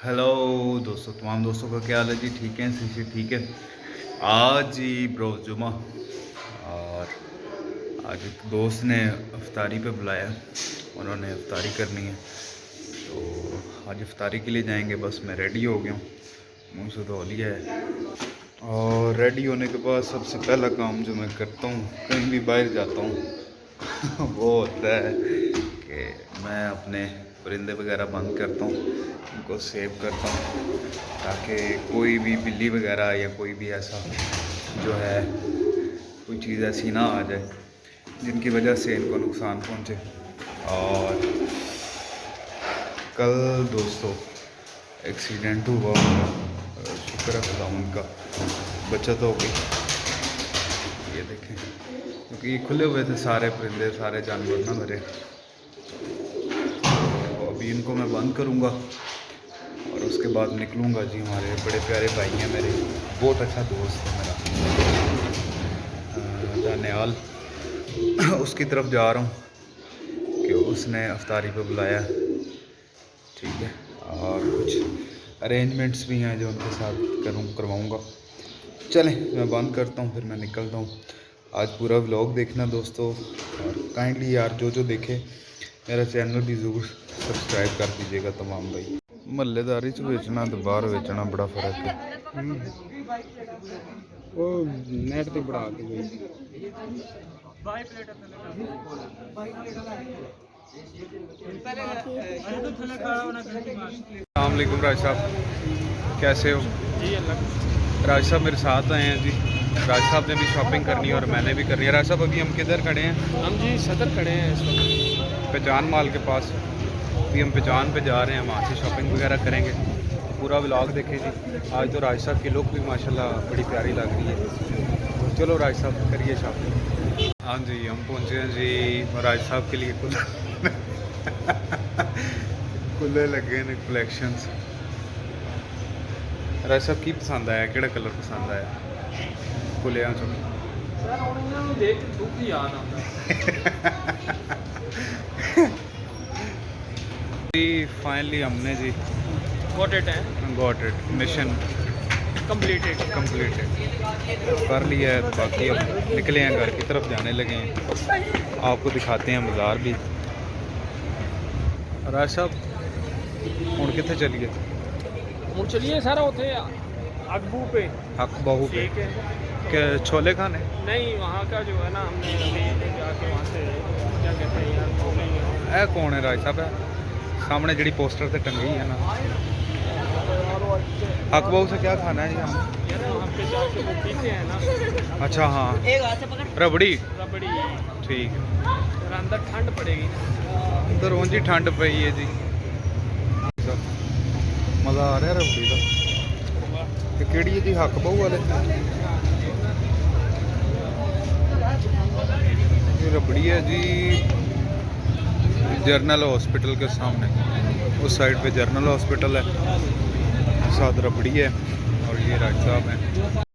Hello दोस्तों, तमाम दोस्तों का क्या हाल है जी? ठीक है, सी ठीक है। आज ही ब्रोज जुमा और आज एक दोस्त ने इफ्तारी पे बुलाया, उन्होंने इफ्तारी करनी है तो आज इफ्तारी के लिए जाएंगे। बस मैं रेडी हो गया हूँ, मुँह से धो लिया है और रेडी होने के बाद सबसे पहला काम जो मैं करता हूँ कहीं भी बाहर जाता हूँ वो होता है कि मैं अपने परिंदे वगैरह बंद करता हूँ, उनको सेव करता हूँ ताकि कोई भी बिल्ली वगैरह या कोई भी ऐसा जो है कोई चीज़ ऐसी ना आ जाए जिनकी वजह से इनको नुकसान पहुँचे। और कल दोस्तों एक्सीडेंट हुआ, शुक्र है खुदा उनका बचत हो गई। ये देखें, क्योंकि खुले हुए थे सारे परिंदे, सारे जानवर ना मेरे। तो अभी इनको मैं बंद करूँगा और उसके बाद निकलूँगा जी। हमारे बड़े प्यारे भाई हैं मेरे, बहुत अच्छा दोस्त है मेरा दानियाल, उसकी तरफ जा रहा हूँ कि उसने अफ्तारी पे बुलाया, ठीक है। और कुछ अरेंजमेंट्स भी हैं जो उनके साथ करवाऊँगा। चलें मैं बंद करता हूँ, फिर मैं निकलता हूँ। आज पूरा व्लॉग देखना दोस्तों, और काइंडली यार जो देखे मेरा चैनल भी ज़रूर सब्सक्राइब कर दीजिएगा तमाम भाई। महल्लेदारी च बेचना तो बाहर बेचना बड़ा फ़र्क है। वो नेट ते बढ़ा के गई। अस्सलाम वालेकुम राज साहब, कैसे हो जी अल्लाह। राज साहब? मेरे साथ आए हैं जी। राज साहब ने भी शॉपिंग करनी है और मैंने भी करनी है। राज साहब अभी हम किधर खड़े हैं? हम जी सदर खड़े हैं इस वक्त, पहचान माल के पास। अभी हम पहचान पे जा रहे हैं, वहाँ से शॉपिंग वगैरह करेंगे। पूरा व्लॉग देखें जी। आज तो राज साहब की लुक भी माशाल्लाह बड़ी प्यारी लग रही है। चलो राज साहब करिए शॉपिंग। हाँ जी, हम पहुँचे हैं जी राज साहब के लिए खुले लगे ने कलेक्शंस। राज साहब की पसंद आया, केड़ा कलर पसंद आया खुलिया चो? देख दुख ही याद आता जी। फाइनली हमने जी गॉट इट मिशन कंप्लीटेड कर लिया है। बाकी अब निकले हैं, घर की तरफ जाने लगे हैं। आपको दिखाते हैं बाजार भी। राज साहब हुण कित्थे चलिए? हम चलिए सारा उठे अगबू पे हक बहू पे ठीक है। के छोले खाने? नहीं वहाँ का जो है ना, हमने अभी जाके वहाँ से क्या कहते हैं यार भूल गई हूँ। ए कौन है राज साहब? सामने जड़ी पोस्टर से टंगी है ना, हक बहू से क्या खाना है जी हम? यार वहाँ पे जाके वो पीते हैं ना। अच्छा हाँ, रबड़ी। रबड़ी ठीक है। फिर अंदर ठंड पड़ेगी ना। अंदर ऊँची ठंड पई है जी। मज़ा आ रहा है रबड़ी का। ते केड़ी है जी? हक बहू वाले ये रबड़ी है जी, जर्नल हॉस्पिटल के सामने। उस साइड पे जर्नल हॉस्पिटल है, साथ रबड़ी है और ये राज साहब हैं।